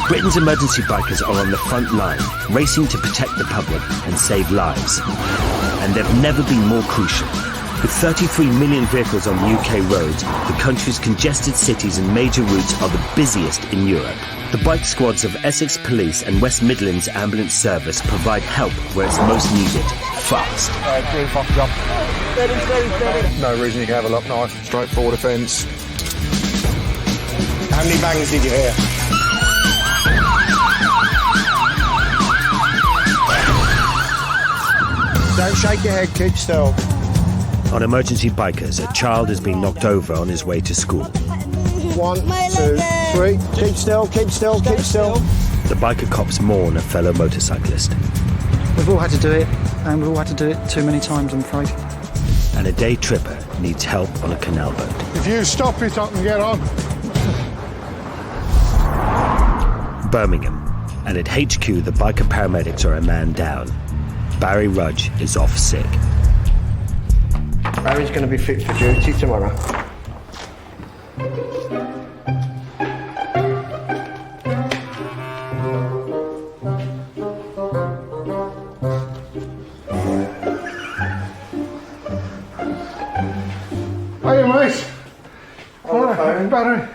Britain's emergency bikers are on the front line, racing to protect the public and save lives. And they've never been more crucial. With 33 million vehicles on UK roads, the country's congested cities and major routes are the busiest in Europe. The bike squads of Essex Police and West Midlands Ambulance Service provide help where it's most needed, fast. No reason you can have a lock knife. Straightforward offence. How many bangs did you hear? Don't shake your head, keep still. On emergency bikers, a child is being knocked over on his way to school. 1, 2, 3. Keep still, keep still, keep still. The biker cops mourn a fellow motorcyclist. We've all had to do it, and we've all had to do it too many times, I'm afraid. And a day tripper needs help on a canal boat. If you stop it, I can get on. Birmingham, and at HQ the biker paramedics are a man down. Barry Rudge is off sick. Barry's going to be fit for duty tomorrow. Hiya, mate. All right, Barry.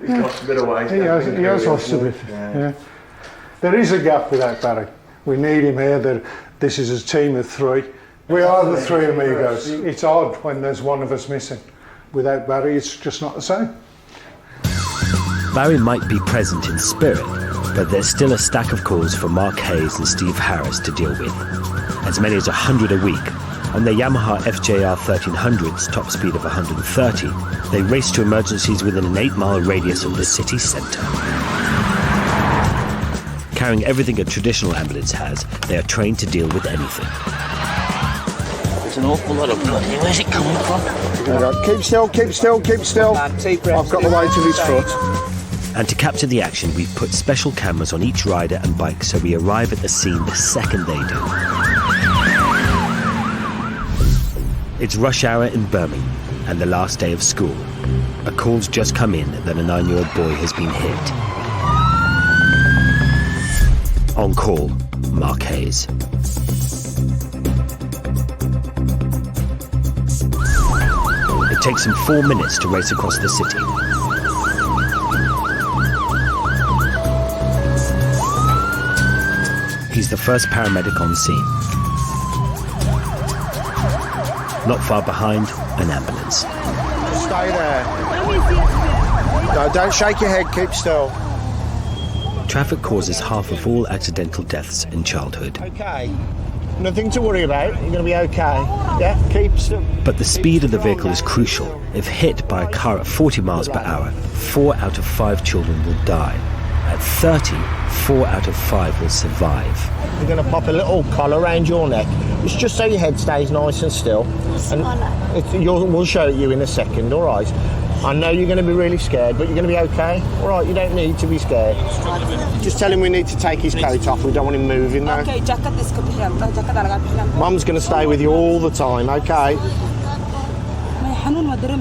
He's lost a bit of weight. He has lost a bit. Yeah. There is a gap with that, Barry. We need him here. This is a team of 3. We are the 3 amigos. It's odd when there's one of us missing. Without Barry, it's just not the same. Barry might be present in spirit, but there's still a stack of calls for Mark Hayes and Steve Harris to deal with. As many as 100 a week. On their Yamaha FJR 1300's top speed of 130, they race to emergencies within an 8-mile radius of the city centre. Carrying everything a traditional ambulance has, they are trained to deal with anything. There's an awful lot of blood here. Where's it coming from? Keep still, keep still, keep still. I've got the weight of his foot. And to capture the action, we've put special cameras on each rider and bike so we arrive at the scene the second they do. It's rush hour in Birmingham and the last day of school. A call's just come in that a 9-year-old boy has been hit. On call, Mark Hayes. It takes him 4 minutes to race across the city. He's the first paramedic on scene. Not far behind, an ambulance. Stay there. No, don't shake your head, keep still. Traffic causes half of all accidental deaths in childhood. Okay. Nothing to worry about. You're going to be okay. Yeah, keep still. But the speed of the vehicle is crucial. If hit by a car at 40 miles per hour, 4 out of 5 children will die. At 30, 4 out of 5 will survive. We're going to pop a little collar around your neck. It's just so your head stays nice and still. And we'll show it you in a second, all right? I know you're going to be really scared, but you're going to be okay. All right, you don't need to be scared. Just tell him we need to take his coat off. We don't want him moving, though. Okay, Mum's going to stay with you all the time, okay?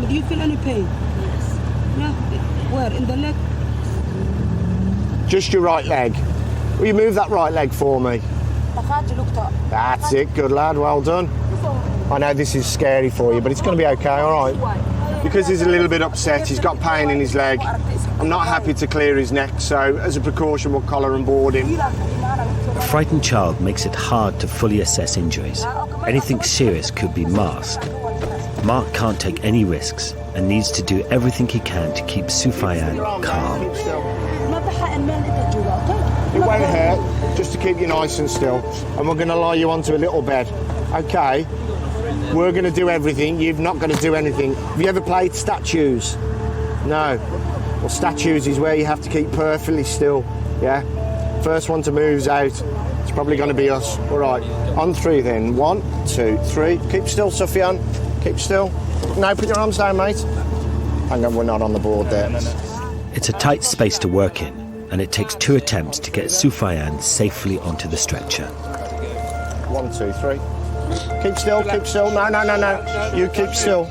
Do you feel any pain? Yeah. Where? In the leg? Just your right leg. Will you move that right leg for me? That's it, good lad, well done. I know this is scary for you, but it's going to be okay, all right? Because he's a little bit upset, he's got pain in his leg. I'm not happy to clear his neck, so as a precaution we'll collar and board him. A frightened child makes it hard to fully assess injuries. Anything serious could be masked. Mark can't take any risks and needs to do everything he can to keep Sufian calm. It won't hurt, just to keep you nice and still. And we're going to lie you onto a little bed, okay? We're going to do everything, you're not going to do anything. Have you ever played statues? No. Well, statues is where you have to keep perfectly still, yeah? First one to move's out. It's probably going to be us. All right, on 3 then. 1, 2, 3. Keep still, Sufyan. Keep still. No, put your arms down, mate. Hang on, we're not on the board there. It's a tight space to work in, and it takes 2 attempts to get Sufian safely onto the stretcher. 1, 2, 3. Keep still, keep still. No, no, no, no. You keep still.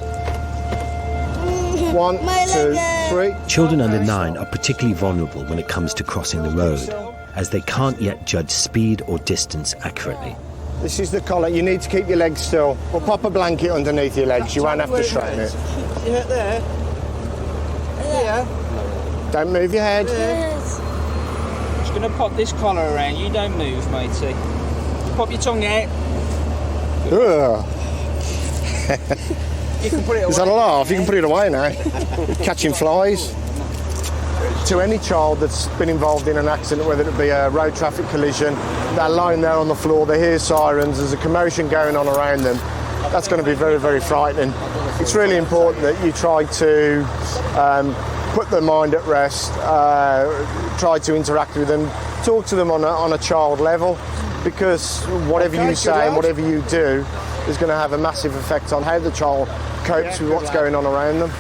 1, 2, 3. Children under 9 are particularly vulnerable when it comes to crossing the road, as they can't yet judge speed or distance accurately. This is the collar. You need to keep your legs still. We'll pop a blanket underneath your legs. You won't have to straighten it. Yeah, there. Yeah. Don't move your head. Yes. Just going to pop this collar around. You don't move, matey. Pop your tongue out. Ugh. You can put it away. Is that a laugh? You can put it away now. Catching flies. To any child that's been involved in an accident, whether it be a road traffic collision, they're lying there on the floor, they hear sirens, there's a commotion going on around them, that's going to be very, very frightening. It's really important that you try to put their mind at rest, try to interact with them, talk to them on a child level, because whatever you say and whatever you do is going to have a massive effect on how the child copes with what's going on around them.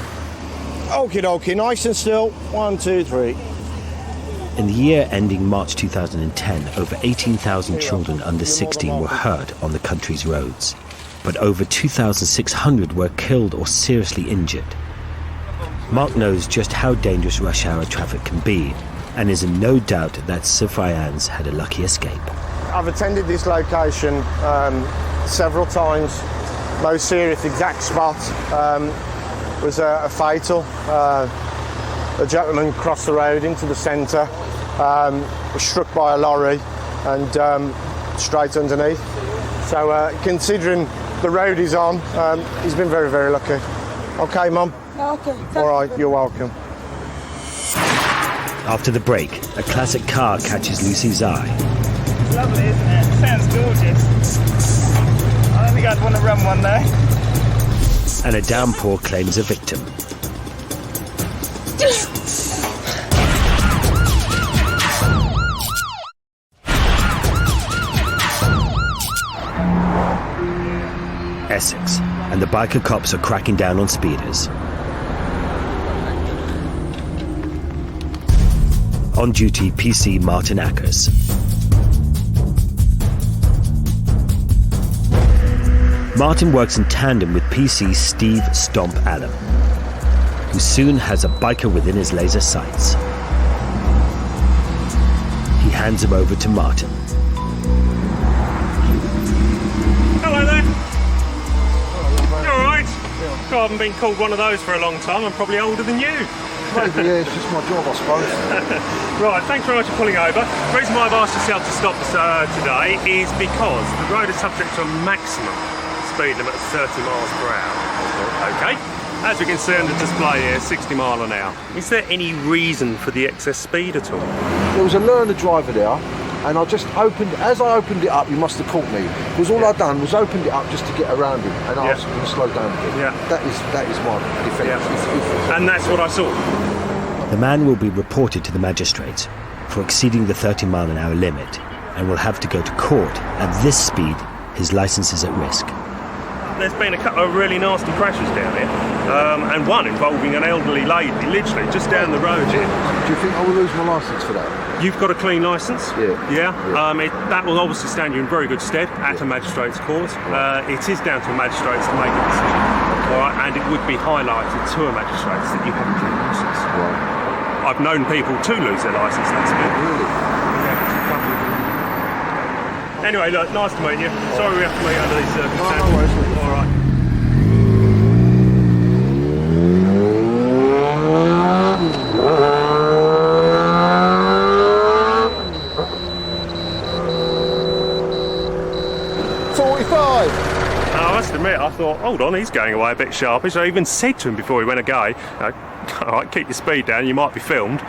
Okie dokie, nice and still. 1, 2, 3. In the year ending March 2010, over 18,000 children under 16 were hurt on the country's roads, but over 2,600 were killed or seriously injured. Mark knows just how dangerous rush hour traffic can be, and is in no doubt that Sufayans had a lucky escape. I've attended this location several times. Most serious exact spot was a fatal. A gentleman crossed the road into the centre, was struck by a lorry and straight underneath. So considering the road he's on, he's been very, very lucky. Okay, Mum? Okay. All right, you're welcome. After the break, a classic car catches Lucy's eye. Lovely, isn't it? Sounds gorgeous. I don't think I'd want to run one though. And a downpour claims a victim. Essex, and the biker cops are cracking down on speeders. On duty, PC Martin Ackers. Martin works in tandem with PC Steve Stomp Allen, who soon has a biker within his laser sights. He hands him over to Martin. Hello there. You alright? I haven't been called one of those for a long time. I'm probably older than you. Maybe, yeah, it's just my job, I suppose. Right, thanks very much for pulling over. The reason why I've asked yourself to stop today is because the road is subject to a maximum speed limit of 30 miles per hour. Okay? As we can see on the display here, 60 mile an hour. Is there any reason for the excess speed at all? There was a learner driver there, and I just as I opened it up, he must have caught me. Because all I'd done was opened it up just to get around him, and I was going to slow down again. Yeah. That is my defence. Yeah. And that's what I saw. The man will be reported to the magistrates for exceeding the 30 mile an hour limit and will have to go to court. At this speed, his licence is at risk. There's been a couple of really nasty crashes down here, and one involving an elderly lady, literally just down the road here. Do you think I will lose my licence for that? You've got a clean licence? Yeah. That will obviously stand you in very good stead at a magistrate's court. It is down to a magistrate's to make a decision. All right, and it would be highlighted to a magistrate that you have a clean licence. Right. I've known people to lose their licence, that's a bit. Really? Anyway, look, nice to meet you. Sorry we have to meet under these circumstances. No worries. All right. I must admit, I thought, hold on, he's going away a bit sharpish. I even said to him before he went away, all right, keep your speed down, you might be filmed.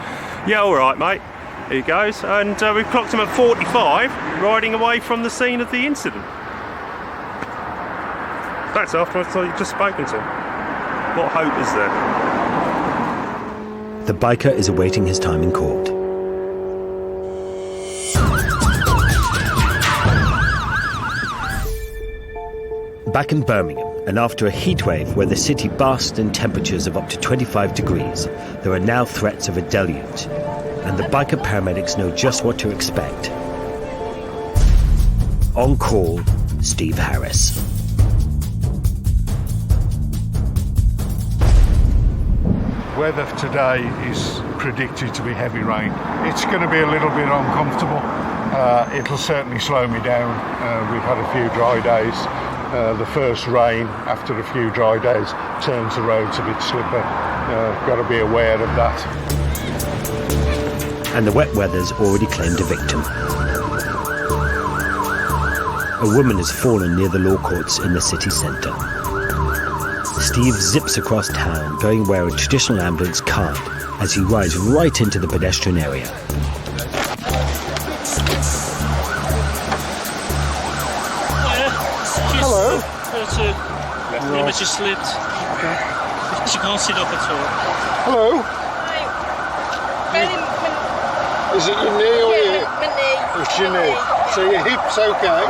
Yeah, all right, mate. Here he goes, and we've clocked him at 45, riding away from the scene of the incident. That's after I thought you'd just spoken to him. What hope is there? The biker is awaiting his time in court. Back in Birmingham, and after a heatwave where the city basked in temperatures of up to 25 degrees, there are now threats of a deluge, and the biker paramedics know just what to expect. On call, Steve Harris. weather today is predicted to be heavy rain. It's going to be a little bit uncomfortable. It'll certainly slow me down. We've had a few dry days. The first rain after a few dry days turns the roads a bit slippery. Got to be aware of that. And the wet weather's already claimed a victim. A woman has fallen near the law courts in the city centre. Steve zips across town, going where a traditional ambulance can't, as he rides right into the pedestrian area. Hello. The image just slipped. Okay. She can't sit up at all. Hello. Is it your knee or your hip? My knee. It's your knee. So your hip's okay?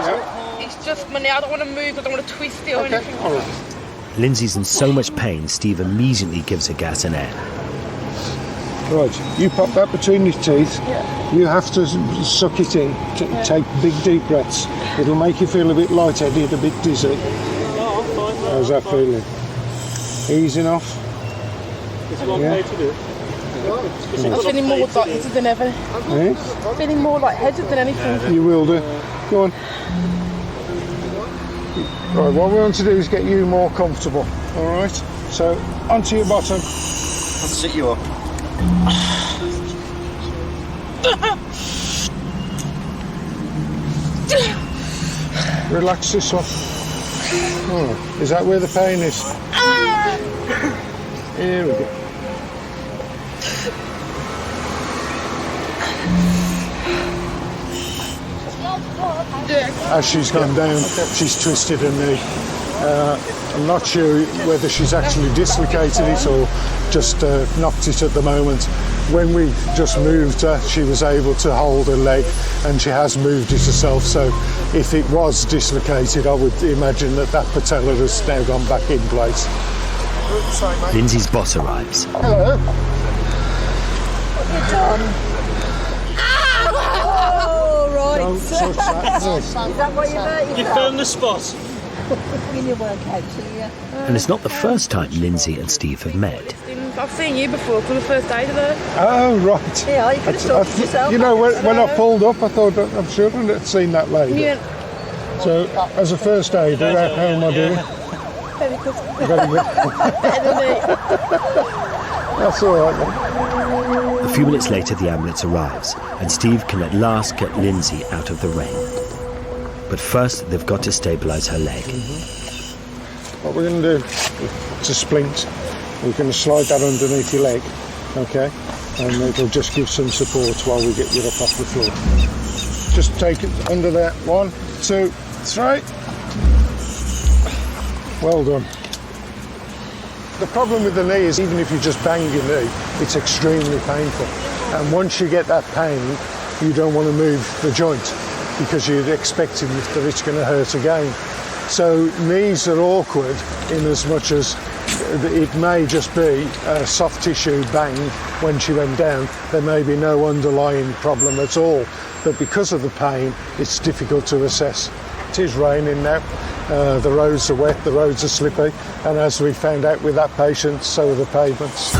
Yeah. It's just my knee. I don't want to move. I don't want to twist it or anything. All right. Lindsay's in so much pain, Steve immediately gives her gas and air. Right, you pop that between your teeth. Yeah. You have to suck it in. Take big deep breaths. It'll make you feel a bit lightheaded, a bit dizzy. No, I'm fine. How's that feeling? Easing off? It's a long day to do. I'm feeling more lightheaded than ever. Eh? Feeling more lightheaded than anything. You will do. Go on. Right, what we want to do is get you more comfortable. All right? So, onto your bottom. I'll sit you up. Relax this one. Oh, is that where the pain is? Here we go. As she's gone down, she's twisted her knee. I'm not sure whether she's actually dislocated it or just knocked it at the moment. When we just moved her, she was able to hold her leg, and she has moved it herself. So if it was dislocated, I would imagine that patella has now gone back in place. Lindsay's boss arrives. Hello. Oh, right. Don't touch that. Is that what you hurt You found the spot. in your workout, yeah? And it's not the first time Lindsay and Steve have met. I've seen you before, for the first day today. Oh, right. Yeah, you could have stopped yourself. You know, when I pulled up, I thought, I'm sure I'd seen that lady. Yeah. So, as a first aider, how am I doing? Very good. Very good. Better than me. That's all right then. A few minutes later, the ambulance arrives, and Steve can at last get Lindsay out of the rain. But first, they've got to stabilise her leg. What we're going to do, it's a splint. We're going to slide that underneath your leg, okay? And it'll just give some support while we get you up off the floor. Just take it under there. 1, 2, 3. Well done. The problem with the knee is even if you just bang your knee, it's extremely painful. And once you get that pain, you don't want to move the joint because you're expecting that it's going to hurt again. So knees are awkward in as much as it may just be a soft tissue bang when she went down. There may be no underlying problem at all, but because of the pain, it's difficult to assess. It is raining now. The roads are wet, the roads are slippy, and as we found out with that patient, so are the pavements.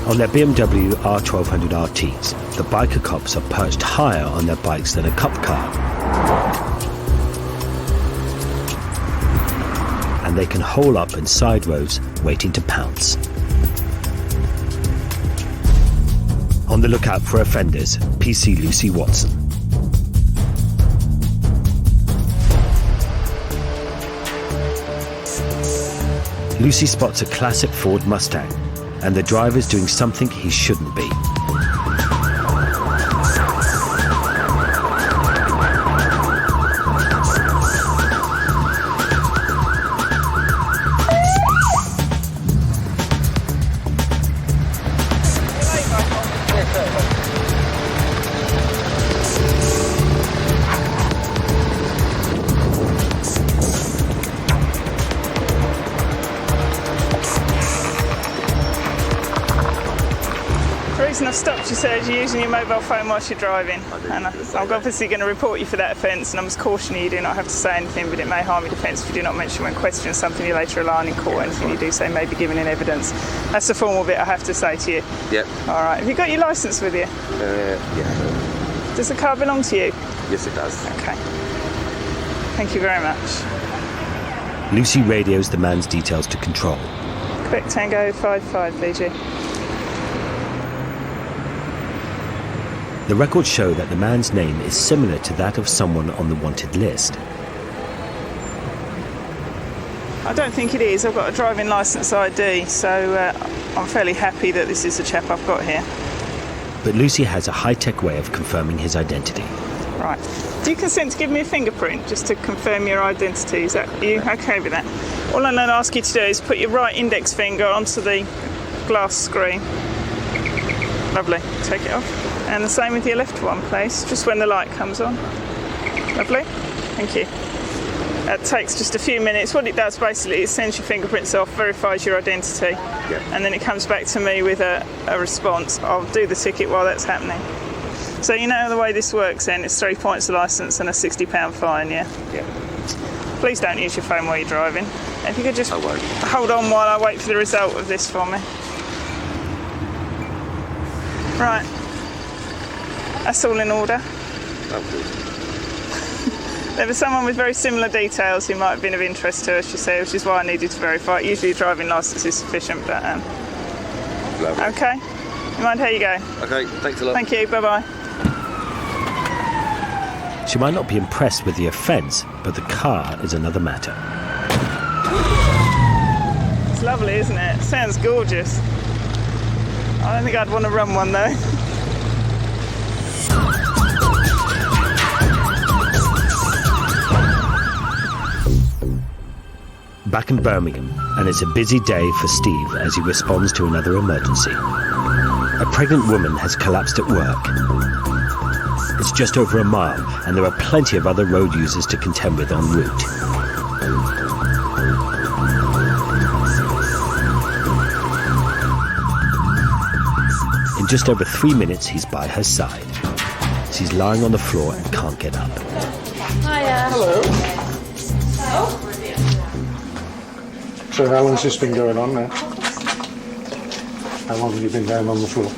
On their BMW R1200 RTs, the biker cops are perched higher on their bikes than a cop car. And they can hole up in side roads waiting to pounce. On the lookout for offenders, PC Lucy Watson. Lucy spots a classic Ford Mustang, and the driver's doing something he shouldn't be. reason I've stopped you, sir, is you're using your mobile phone whilst you're driving. And I'm obviously going to report you for that offence, and I must caution you do not have to say anything, but it may harm your defence if you do not mention when questioned something you later rely on in court. Anything you do say may be given in evidence. That's the formal bit I have to say to you. Yep. All right. Have you got your licence with you? Yeah. Does the car belong to you? Yes, it does. Okay. Thank you very much. Lucy radios the man's details to control. Quebec Tango 55, VG. The records show that the man's name is similar to that of someone on the wanted list. I don't think it is. I've got a driving licence ID, so I'm fairly happy that this is the chap I've got here. But Lucy has a high-tech way of confirming his identity. Right. Do you consent to give me a fingerprint just to confirm your identity? Is that you okay with that? All I'm going to ask you to do is put your right index finger onto the glass screen. Lovely. Take it off. And the same with your left one, please, just when the light comes on. Lovely. Thank you. It takes just a few minutes. What it does basically is sends your fingerprints off, verifies your identity, and then it comes back to me with a response. I'll do the ticket while that's happening. So you know the way this works then, it's 3 points of licence and a £60 fine, yeah? Yeah. Please don't use your phone while you're driving. If you could just hold on while I wait for the result of this for me. Right. That's all in order. There was someone with very similar details who might have been of interest to us, you see, which is why I needed to verify it. Usually a driving licence is sufficient, but... Okay. You mind? Here you go. Okay, thanks a lot. Thank you, bye-bye. She might not be impressed with the offence, but the car is another matter. It's lovely, isn't it? It sounds gorgeous. I don't think I'd want to run one, though. Back in Birmingham, and it's a busy day for Steve as he responds to another emergency. A pregnant woman has collapsed at work. It's just over a mile, and there are plenty of other road users to contend with en route. In just over 3 minutes, he's by her side. She's lying on the floor and can't get up. Hiya. Hello. So how long's this been going on now? How long have you been down on the floor?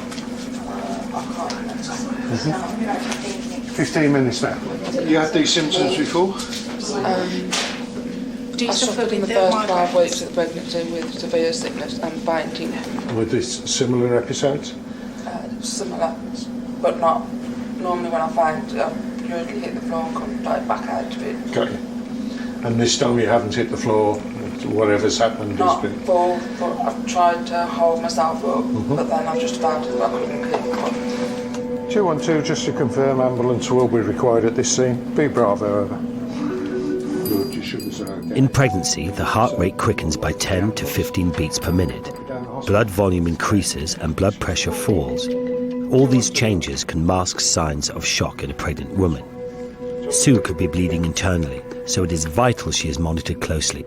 15 minutes now. You had these symptoms before? I suffered in the first 5 weeks of the pregnancy with severe sickness and fainting. With this similar episodes? Similar, but not. Normally when I faint, I usually hit the floor and come right back out of it. Got you. And this time you haven't hit the floor, whatever's happened Not has been... fall, but I've tried to hold myself up, but then I've just found that I couldn't keep up. 212, just to confirm, ambulance will be required at this scene. Be bravo, over. Good, you should be okay. In pregnancy, the heart rate quickens by 10 to 15 beats per minute. Blood volume increases and blood pressure falls. All these changes can mask signs of shock in a pregnant woman. Sue could be bleeding internally, so it is vital she is monitored closely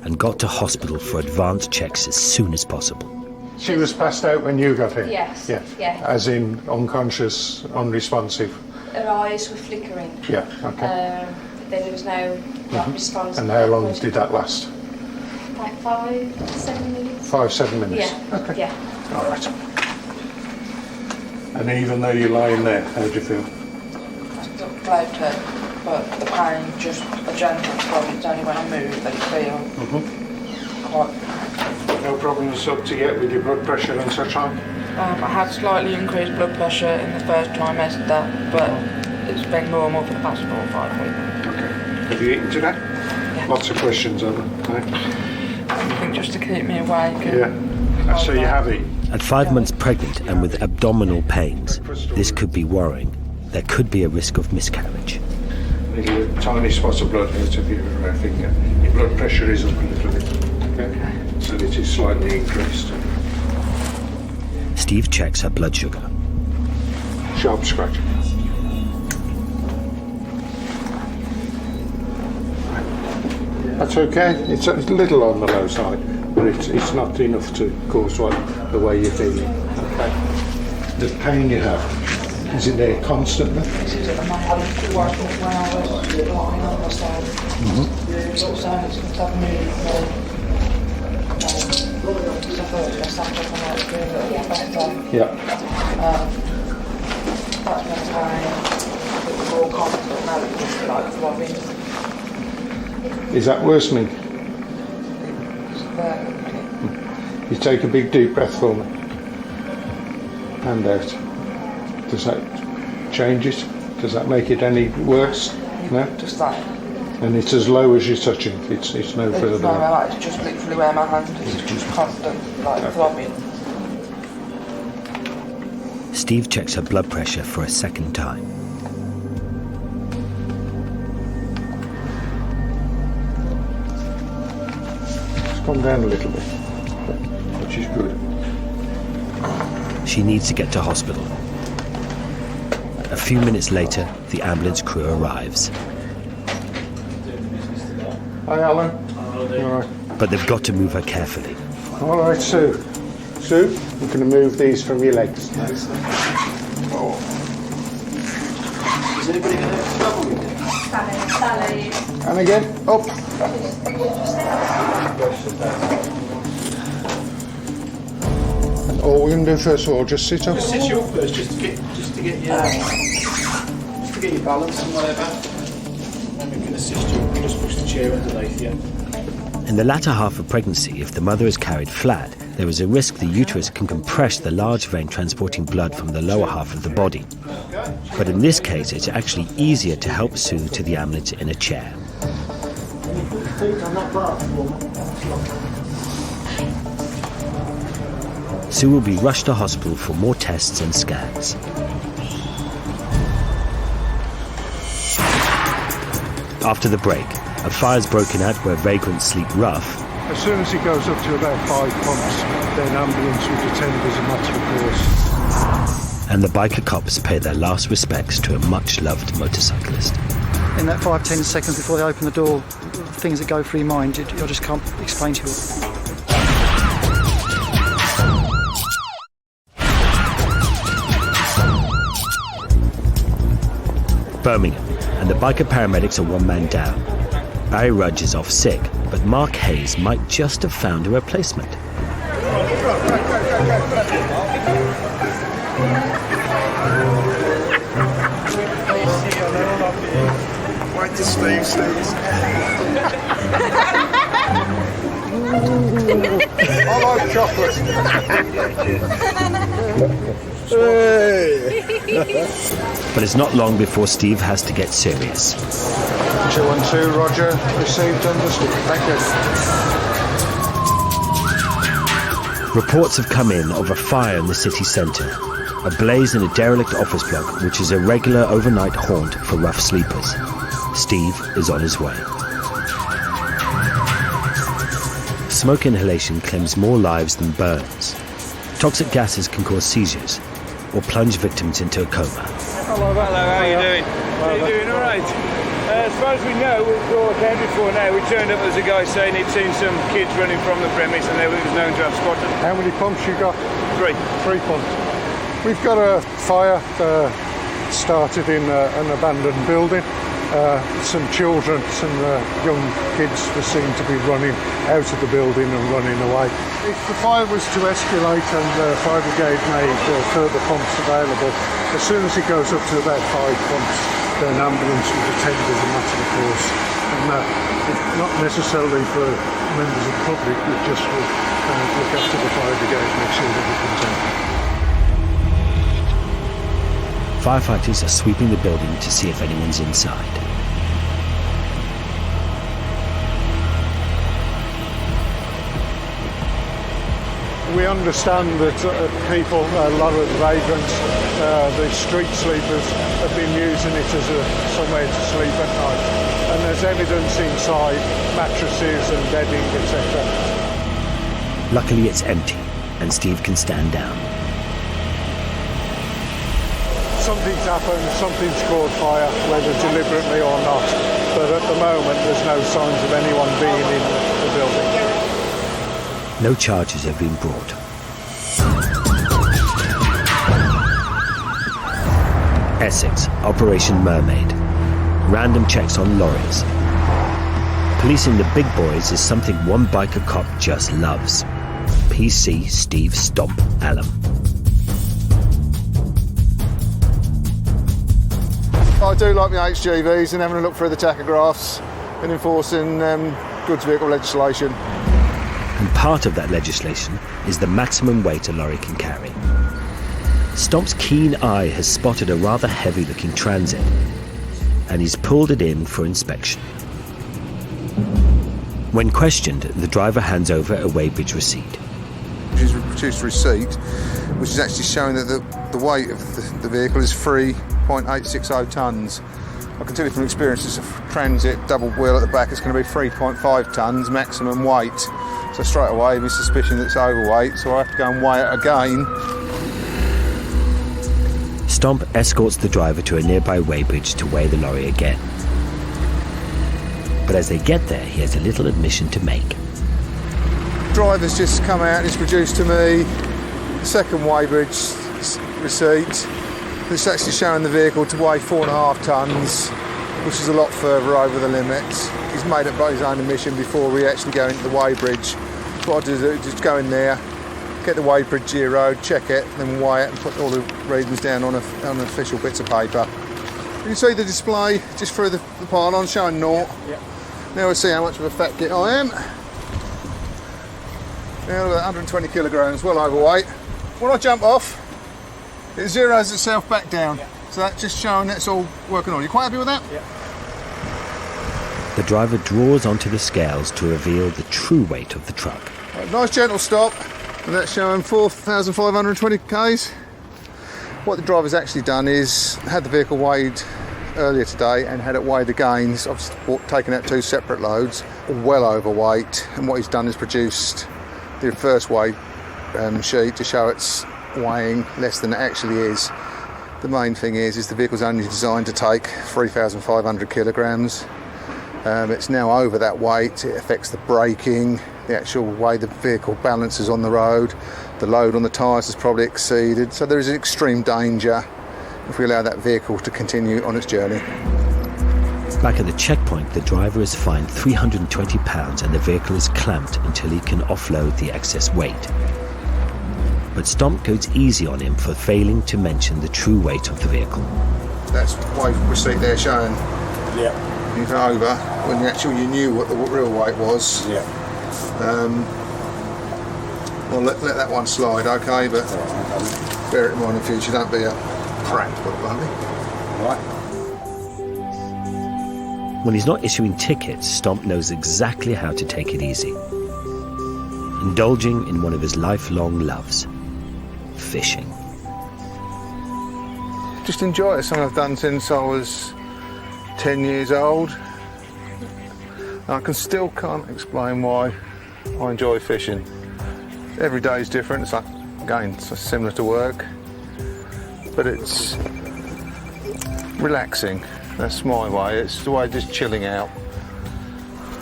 and got to hospital for advanced checks as soon as possible. She was passed out when you got here? Yes. Yeah. As in unconscious, unresponsive? Her eyes were flickering. Yeah, okay. But then there was no response. And how long did that last? Like 5-7 minutes. 5-7 minutes? Yeah. Okay. Yeah. All right. And even though you're lying there, how do you feel? I still bloated, but the pain just a gentle problem. It's only when I move that it feels quite... No problems up to yet with your blood pressure and such on? I had slightly increased blood pressure in the first trimester, but it's been normal for the past 4 or 5 weeks. Okay. Have you eaten today? Yeah. Lots of questions, haven't you? Something just to keep me awake. Yeah. So you have eaten? At 5 months pregnant and with abdominal pains, this could be worrying. There could be a risk of miscarriage. Little tiny spots of blood out of your finger. Your blood pressure is up a little bit. Okay. So it is slightly increased. Steve checks her blood sugar. Sharp scratch. That's okay. It's a little on the low side, but it's not enough to cause the way you're feeling. Okay. The pain you have, is it there constantly? This is at the moment. I used to work when I was lying on the side. So it's going to have me Yeah. That's when time it was all confident. Now it's just like throbbing. Is that worsening? It's there. You take a big deep breath for me. Hand out. Does that change it? Does that make it any worse? No? Just that. And it's as low as you're touching. It's no further. It's no, like, it's just literally where my hand is. It's just constant, like throbbing. Steve checks her blood pressure for a second time. It's gone down a little bit, which is good. She needs to get to hospital. A few minutes later, the ambulance crew arrives. Hi, Alan. All right. But they've got to move her carefully. All right, Sue. Sue, I'm going to move these from your legs. Is anybody going to trouble with it? Sally. And again, up. And all we're going to do first of all, just sit up. Just sit you up first, just to get your balance and whatever. And we can assist you. We just push the chair underneath you. In the latter half of pregnancy, if the mother is carried flat, there is a risk the uterus can compress the large vein transporting blood from the lower half of the body. But in this case, it's actually easier to help Sue to the ambulance in a chair. Sue will be rushed to hospital for more tests and scans. After the break, a fire's broken out where vagrants sleep rough. As soon as it goes up to about 5 pumps, then ambulance will attend as a matter of course. And the biker cops pay their last respects to a much-loved motorcyclist. In that 5-10 seconds before they open the door, things that go through your mind, I just can't explain to you. Birmingham, and the biker paramedics are one man down. Barry Rudge is off sick, but Mark Hayes might just have found a replacement. Wait till Steve sees. I like chocolate. But it's not long before Steve has to get serious. 212, Roger. Received, understood. Thank you. Reports have come in of a fire in the city centre, a blaze in a derelict office block which is a regular overnight haunt for rough sleepers. Steve is on his way. Smoke inhalation claims more lives than burns. Toxic gases can cause seizures or plunge victims into a coma. Hello, how are you doing? How are you doing? All right. As far as we know, we've all accounted for now. We turned up as a guy saying he'd seen some kids running from the premise and they was known to have squatted. How many pumps you got? 3. 3 pumps. We've got a fire started in an abandoned building. Some children, some young kids were seen to be running out of the building and running away. If the fire was to escalate and the fire brigade made further pumps available, as soon as it goes up to about 5 pumps, then an ambulance would attend as a matter of course. And not necessarily for members of the public, but just for look after the fire brigade, make sure that everything's okay. Firefighters are sweeping the building to see if anyone's inside. We understand that people, a lot of vagrants, the street sleepers, have been using it as somewhere to sleep at night. And there's evidence inside, mattresses and bedding, etc. Luckily it's empty and Steve can stand down. Something's happened, something's caught fire, whether deliberately or not. But at the moment there's no signs of anyone being in the building. No charges have been brought. Essex, Operation Mermaid. Random checks on lorries. Policing the big boys is something one biker cop just loves. PC Steve Stomp Allen. I do like my HGVs and having a look through the tachographs and enforcing goods vehicle legislation. And part of that legislation is the maximum weight a lorry can carry. Stomp's keen eye has spotted a rather heavy-looking transit, and he's pulled it in for inspection. When questioned, the driver hands over a weighbridge receipt. He's produced a receipt which is actually showing that the weight of the vehicle is 3.860 tonnes. I can tell you from experience, it's a transit double wheel at the back, it's going to be 3.5 tonnes maximum weight. So straight away, with suspicion that it's overweight, so I have to go and weigh it again. Stomp escorts the driver to a nearby weighbridge to weigh the lorry again. But as they get there, he has a little admission to make. The driver's just come out and he's produced to me the second weighbridge receipt. It's actually showing the vehicle to weigh 4.5 tonnes, which is a lot further over the limits. He's made it by his own admission before we actually go into the weighbridge. What I do is just go in there, get the weighbridge zeroed, check it, then weigh it and put all the readings down on official bits of paper. You can see the display just through the pylon showing 0. Yeah. Now we'll see how much of a fat git I am. Now 120 kilograms, well overweight. When I jump off, it zeroes itself back down. Yeah. So that's just showing that's all working on. You quite happy with that? Yeah. The driver draws onto the scales to reveal the true weight of the truck. Right, nice gentle stop, and that's showing 4,520 k's. What the driver's actually done is had the vehicle weighed earlier today and had it weighed again. He's obviously taken out 2 separate loads, well overweight, and what he's done is produced the first weigh sheet to show it's weighing less than it actually is. The main thing is the vehicle's only designed to take 3,500 kilograms. It's now over that weight. It affects the braking, the actual way the vehicle balances on the road. The load on the tyres has probably exceeded, so there is an extreme danger if we allow that vehicle to continue on its journey. Back at the checkpoint, the driver is fined £320 and the vehicle is clamped until he can offload the excess weight. But Stomp goes easy on him for failing to mention the true weight of the vehicle. That's the weight receipt there showing. Yeah. You go over when you knew what the real weight was. Yeah. Well, let that one slide, okay, but bear it in mind in future, don't be a crank, put it bluntly. Right. When he's not issuing tickets, Stomp knows exactly how to take it easy. Indulging in one of his lifelong loves, fishing. Just enjoy it. It's something I've done since I was 10 years old. And I still can't explain why I enjoy fishing. Every day is different. It's like, again, it's similar to work, but it's relaxing. That's my way. It's the way of just chilling out.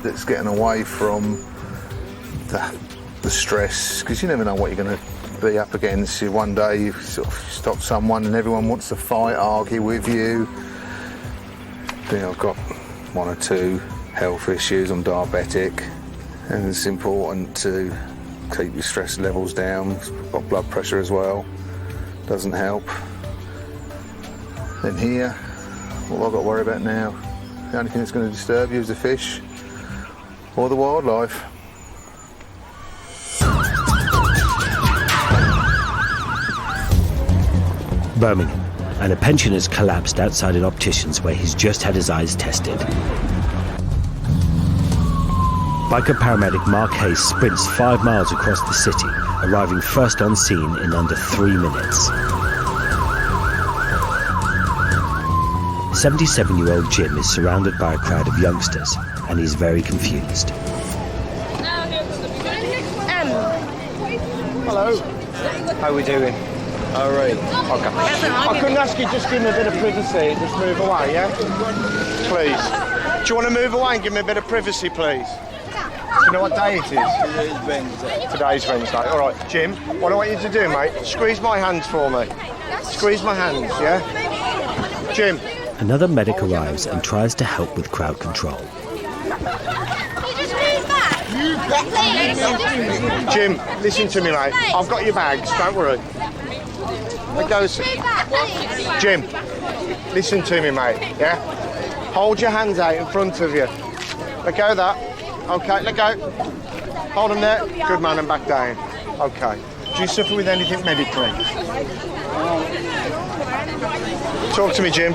It's getting away from the stress, because you never know what you're going to be up against. One day you sort of stop someone and everyone wants to fight, argue with you. Then I've got 1 or 2 health issues. I'm diabetic, and it's important to keep your stress levels down. I've got blood pressure as well. Doesn't help. Then here, what I've got to worry about now, the only thing that's going to disturb you is the fish or the wildlife. Birmingham, and a pensioner's collapsed outside an optician's where he's just had his eyes tested. Biker paramedic Mark Hayes sprints 5 miles across the city, arriving first on scene in under 3 minutes. 77-year-old Jim is surrounded by a crowd of youngsters, and he's very confused. Hello. How are we doing? All right. Okay. I couldn't ask you just give me a bit of privacy and just move away, yeah? Please. Do you want to move away and give me a bit of privacy, please? Do you know what day it is? Today's Wednesday. Today's Wednesday. All right, Jim, what I want you to do, mate, squeeze my hands for me. Squeeze my hands, yeah? Jim. Another medic arrives and tries to help with crowd control. Jim, listen to me, mate. I've got your bags, don't worry. Let go. Jim, listen to me, mate, yeah? Hold your hands out in front of you. Let go of that. Okay, let go. Hold them there. Good man, and back down. Okay. Do you suffer with anything medically? Talk to me, Jim.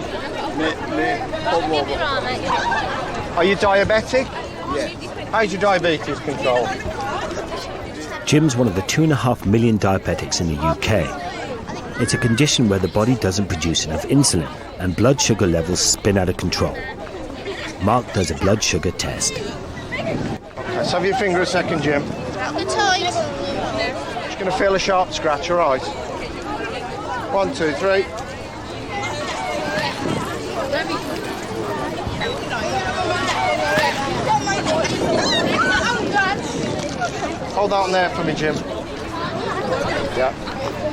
Are you diabetic? Yeah. How's your diabetes control? Jim's one of the 2.5 million diabetics in the UK. It's a condition where the body doesn't produce enough insulin and blood sugar levels spin out of control. Mark does a blood sugar test. Okay, so have your finger a second, Jim. Just going to feel a sharp scratch, all right? 1, 2, 3. Hold that on there for me, Jim. Yeah.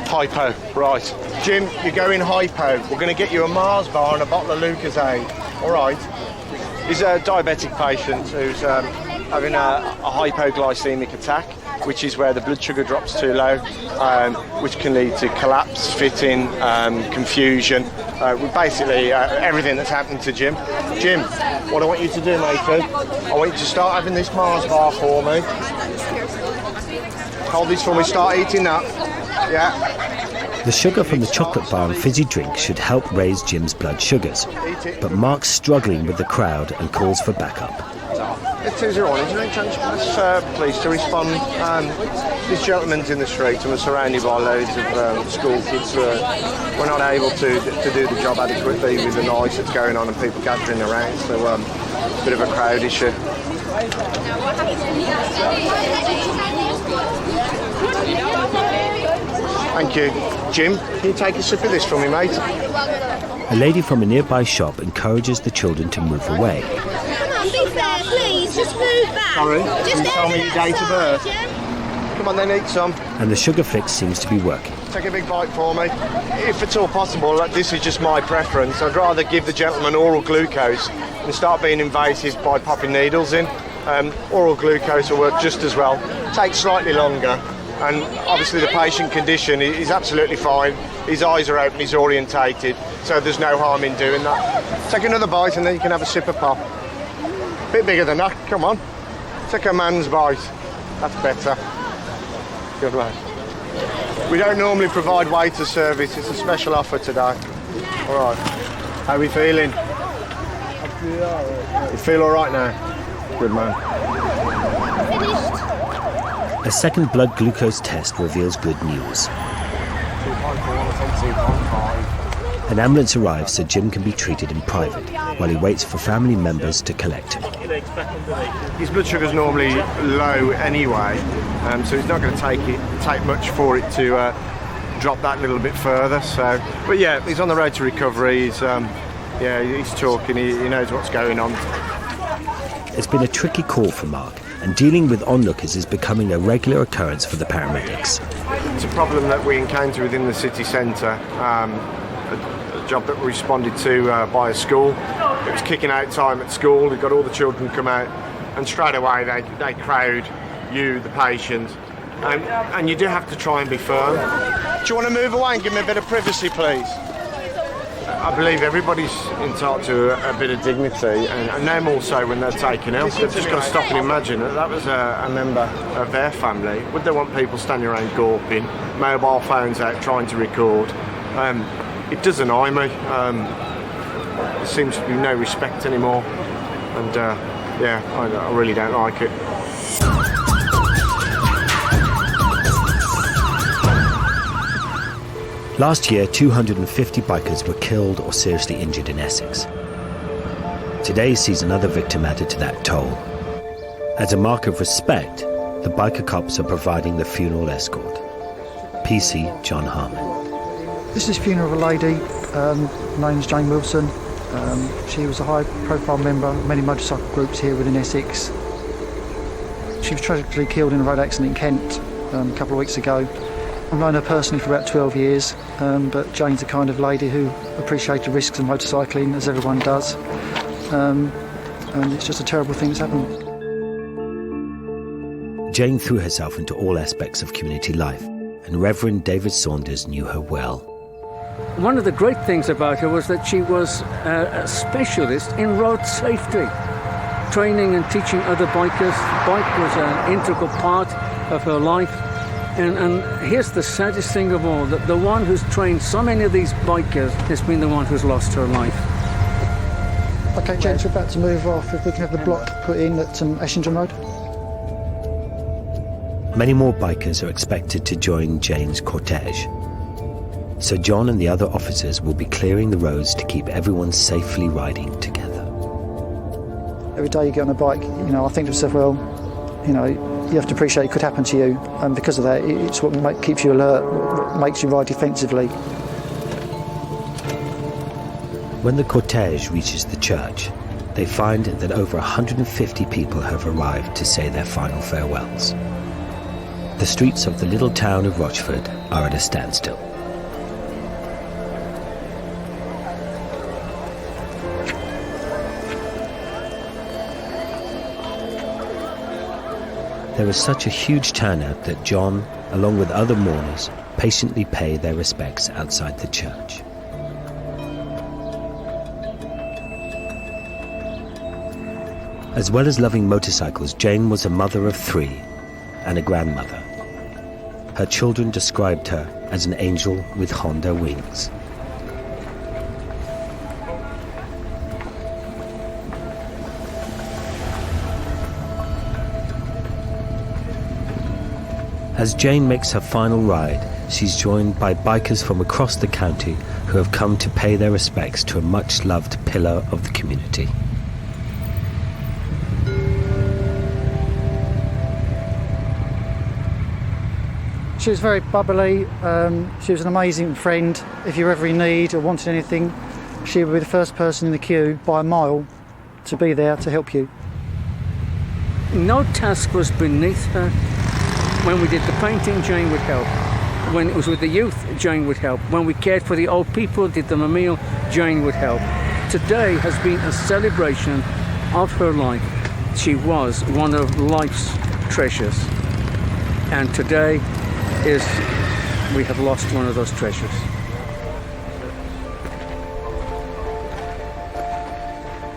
Hypo, right. Jim, you're going hypo. We're going to get you a Mars bar and a bottle of Lucozade. All right. He's a diabetic patient who's having a hypoglycemic attack, which is where the blood sugar drops too low, which can lead to collapse, fitting, confusion, basically everything that's happened to Jim. Jim, what I want you to do, matey, I want you to start having this Mars bar for me. Hold this for me, start eating that. Yeah. The sugar from the chocolate bar and fizzy drink should help raise Jim's blood sugars. But Mark's struggling with the crowd and calls for backup. It's 201, is there any chance for police to respond? This gentleman's in the street and we're surrounded by loads of school kids who we're not able to do the job adequately with the noise that's going on and people gathering around, so a bit of a crowd issue. Thank you. Jim, can you take a sip of this for me, mate? A lady from a nearby shop encourages the children to move away. Come on, be fair, please. Just move back. Sorry, just can you tell me your date of birth? Jim. Come on, then eat some. And the sugar fix seems to be working. Take a big bite for me. If it's all possible, this is just my preference. I'd rather give the gentleman oral glucose and start being invasive by popping needles in. Oral glucose will work just as well. Takes slightly longer. And obviously the patient condition is absolutely fine. His eyes are open, he's orientated, so there's no harm in doing that. Take another bite and then you can have a sip of pop. Bit bigger than that, come on. Take a man's bite. That's better. Good lad. We don't normally provide waiter service, it's a special offer today. All right. How are we feeling? You feel all right now? Good man. A second blood glucose test reveals good news. 2.4, An ambulance arrives so Jim can be treated in private while he waits for family members to collect him. His blood sugar's normally low anyway, so it's not going to take much for it to drop that little bit further. So, but yeah, he's on the road to recovery. He's talking. He knows what's going on. It's been a tricky call for Mark, and dealing with onlookers is becoming a regular occurrence for the paramedics. It's a problem that we encounter within the city centre, a job that we responded to by a school. It was kicking out time at school, we got all the children come out, and straight away they crowd you, the patient, and you do have to try and be firm. Do you want to move away and give me a bit of privacy, please? I believe everybody's entitled to a bit of dignity, and them also when they're taken ill. They've just got to stop and imagine that was a member of their family. Would they want people standing around gawping, mobile phones out trying to record? It does annoy me. There seems to be no respect anymore, and I really don't like it. Last year, 250 bikers were killed or seriously injured in Essex. Today sees another victim added to that toll. As a mark of respect, the biker cops are providing the funeral escort. PC John Harmon. This is the funeral of a lady, named Jane Wilson. She was a high-profile member of many motorcycle groups here within Essex. She was tragically killed in a road accident in Kent a couple of weeks ago. I've known her personally for about 12 years, but Jane's the kind of lady who appreciates the risks of motorcycling, as everyone does. And it's just a terrible thing that's happened. Jane threw herself into all aspects of community life, and Reverend David Saunders knew her well. One of the great things about her was that she was a specialist in road safety, training and teaching other bikers. The bike was an integral part of her life. And here's the saddest thing of all, that the one who's trained so many of these bikers has been the one who's lost her life. OK, gents, we're about to move off. If we can have the block put in at Essendon Road. Many more bikers are expected to join Jane's cortege. So John and the other officers will be clearing the roads to keep everyone safely riding together. Every day you get on a bike, I think to myself, well, you have to appreciate it could happen to you, and because of that, it's what keeps you alert, what makes you ride defensively. When the cortege reaches the church, they find that over 150 people have arrived to say their final farewells. The streets of the little town of Rochford are at a standstill. There is such a huge turnout that John, along with other mourners, patiently pay their respects outside the church. As well as loving motorcycles, Jane was a mother of 3 and a grandmother. Her children described her as an angel with Honda wings. As Jane makes her final ride, she's joined by bikers from across the county who have come to pay their respects to a much-loved pillar of the community. She was very bubbly, she was an amazing friend. If you're ever in need or wanted anything, she would be the first person in the queue by a mile to be there to help you. No task was beneath her. When we did the painting, Jane would help. When it was with the youth, Jane would help. When we cared for the old people, did them a meal, Jane would help. Today has been a celebration of her life. She was one of life's treasures. And today we have lost one of those treasures.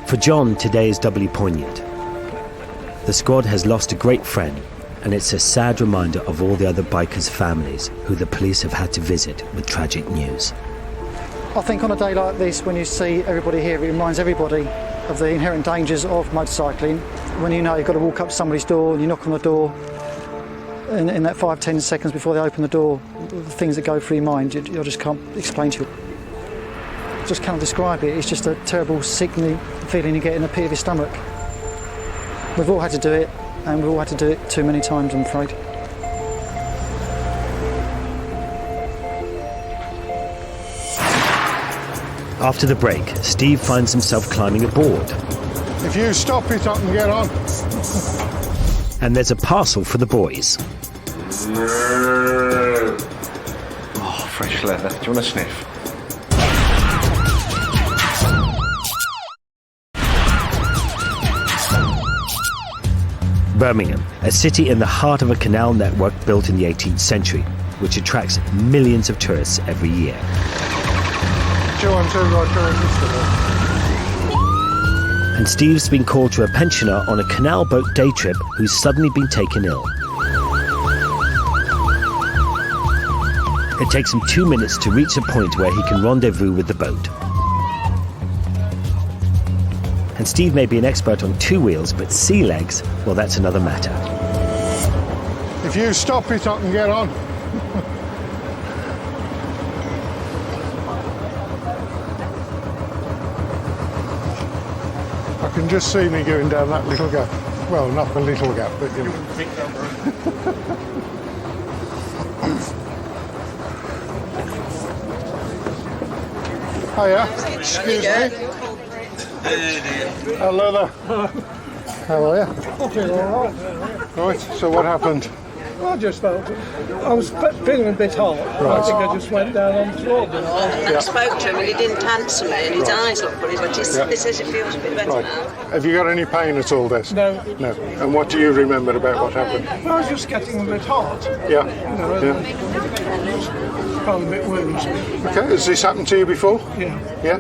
For John, today is doubly poignant. The squad has lost a great friend, and it's a sad reminder of all the other bikers' families who the police have had to visit with tragic news. I think on a day like this, when you see everybody here, it reminds everybody of the inherent dangers of motorcycling. When you've got to walk up to somebody's door and you knock on the door, in that 5-10 seconds before they open the door, the things that go through your mind, you just can't explain to you. Just can't describe it. It's just a terrible, sickening feeling you get in the pit of your stomach. We've all had to do it, and we've all had to do it too many times, I'm afraid. After the break, Steve finds himself climbing a board. If you stop it, I can get on. And there's a parcel for the boys. Oh, fresh leather. Do you want a sniff? Birmingham, a city in the heart of a canal network built in the 18th century, which attracts millions of tourists every year. And Steve's been called to a pensioner on a canal boat day trip who's suddenly been taken ill. It takes him 2 minutes to reach a point where he can rendezvous with the boat. And Steve may be an expert on 2 wheels, but sea legs, well, that's another matter. If you stop it, I can get on. I can just see me going down that little gap. Well, not the little gap, but you know. Hiya. Excuse me. Hello there. How are you? Right, so what happened? I just felt I was feeling a bit hot. Right. I think I just went down on the floor. I spoke to him and he didn't answer me, and his eyes looked funny, but he says he feels a bit better Right. now. Have you got any pain at all, Des? No. No. And what do you remember about what happened? I was just getting a bit hot. Yeah. You know, felt a bit woozy. Okay, has this happened to you before? Yeah. Yeah?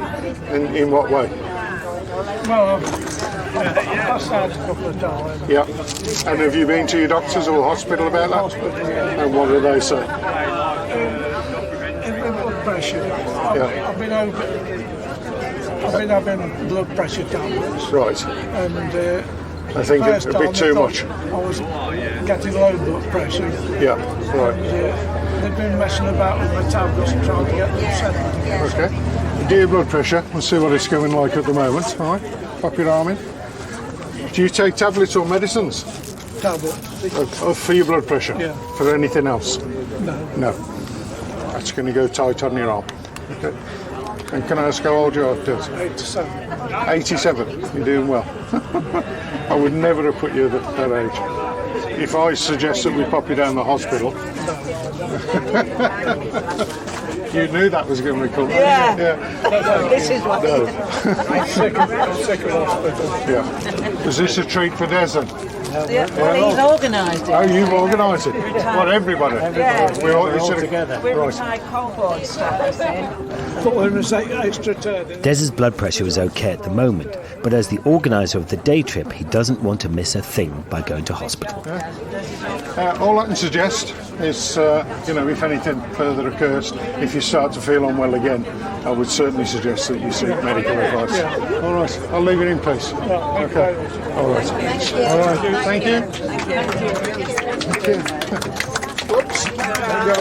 In what way? Well, I've passed out a couple of times. Yeah. And have you been to your doctors or hospital about that? Hospital, yeah. And what do they say? Blood pressure. Yeah. I've been having blood pressure tablets. Right. And I think it's a bit too much. I was getting low blood pressure. Yeah, right. And, they've been messing about with my tablets and trying to get them settled. Okay. Do your blood pressure. We'll see what it's going like at the moment. All right. Pop your arm in. Do you take tablets or medicines? Tablets. For your blood pressure? Yeah. For anything else? No. No. That's going to go tight on your arm. Okay. And can I ask how old you are, Des? 87. 87. You're doing well. I would never have put you at that age. If I suggest that we pop you down the hospital, you knew that was going to be coming. Yeah. This is what no. I'm sick of hospital. Yeah. Is this a treat for Des then? Yeah, well, he's organised it. Oh, you've organised it? What, everybody? Yeah. We're all together. We're Right. retired cohort staff, I think. Thought there was extra turn. Des's blood pressure is okay at the moment, but as the organiser of the day trip, he doesn't want to miss a thing by going to hospital. All I can suggest is, if anything further occurs, if you start to feel unwell again, I would certainly suggest that you seek medical advice. Yeah. All right, I'll leave it in peace. Okay. All right. All right. Thank you. Thank you. Whoops. There you go.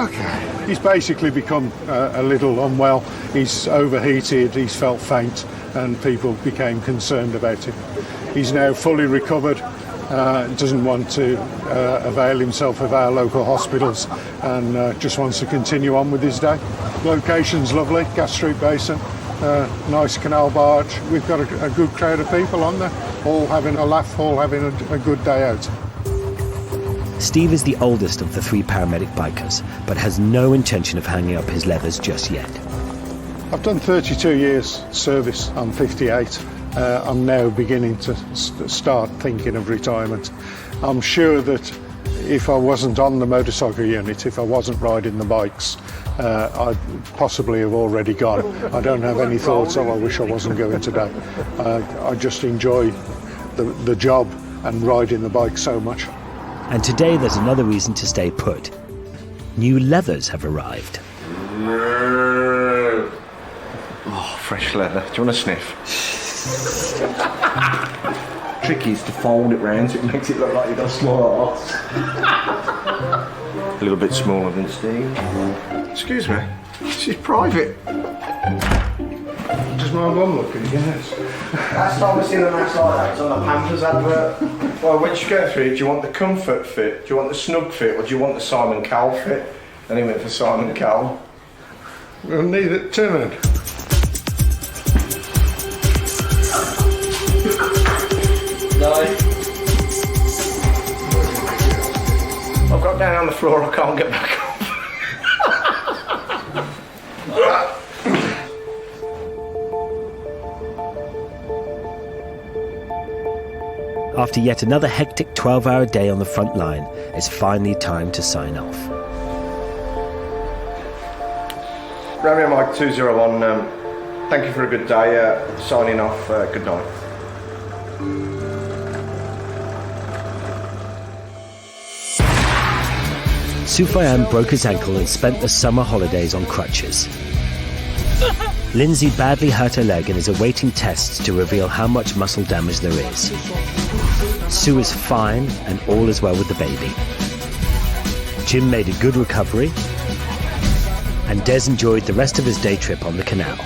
Okay. He's basically become a little unwell. He's overheated, he's felt faint, and people became concerned about him. He's now fully recovered, doesn't want to avail himself of our local hospitals, and just wants to continue on with his day. Location's lovely, Gas Street Basin, nice canal barge. We've got a good crowd of people on there, all having a laugh, all having a good day out. Steve is the oldest of the three paramedic bikers, but has no intention of hanging up his levers just yet. I've done 32 years service. I'm 58. I'm now beginning to start thinking of retirement. I'm sure that if I wasn't on the motorcycle unit, if I wasn't riding the bikes, I'd possibly have already gone. I don't have any thoughts, I wish I wasn't going today. I just enjoy the job and riding the bike so much. And today there's another reason to stay put. New leathers have arrived. Oh, fresh leather. Do you want a sniff? Trick is to fold it round so it makes it look like you've got a small arse. A little bit smaller than Steve. Excuse me. This is private. Does my mum look at yes? That's not what's in the nice like that. It's on the Pampers advert. Well, which you go through, do you want the comfort fit, do you want the snug fit, or do you want the Simon Cowell fit? And he went for Simon Cowell. We'll need it. Turn around. No. I've got down on the floor, I can't get back up. After yet another hectic 12-hour day on the front line, it's finally time to sign off. Romeo Mike 201, thank you for a good day. Signing off, good night. Soufiane broke his ankle and spent the summer holidays on crutches. Lindsay badly hurt her leg and is awaiting tests to reveal how much muscle damage there is. Sue is fine and all is well with the baby. Jim made a good recovery, and Des enjoyed the rest of his day trip on the canal.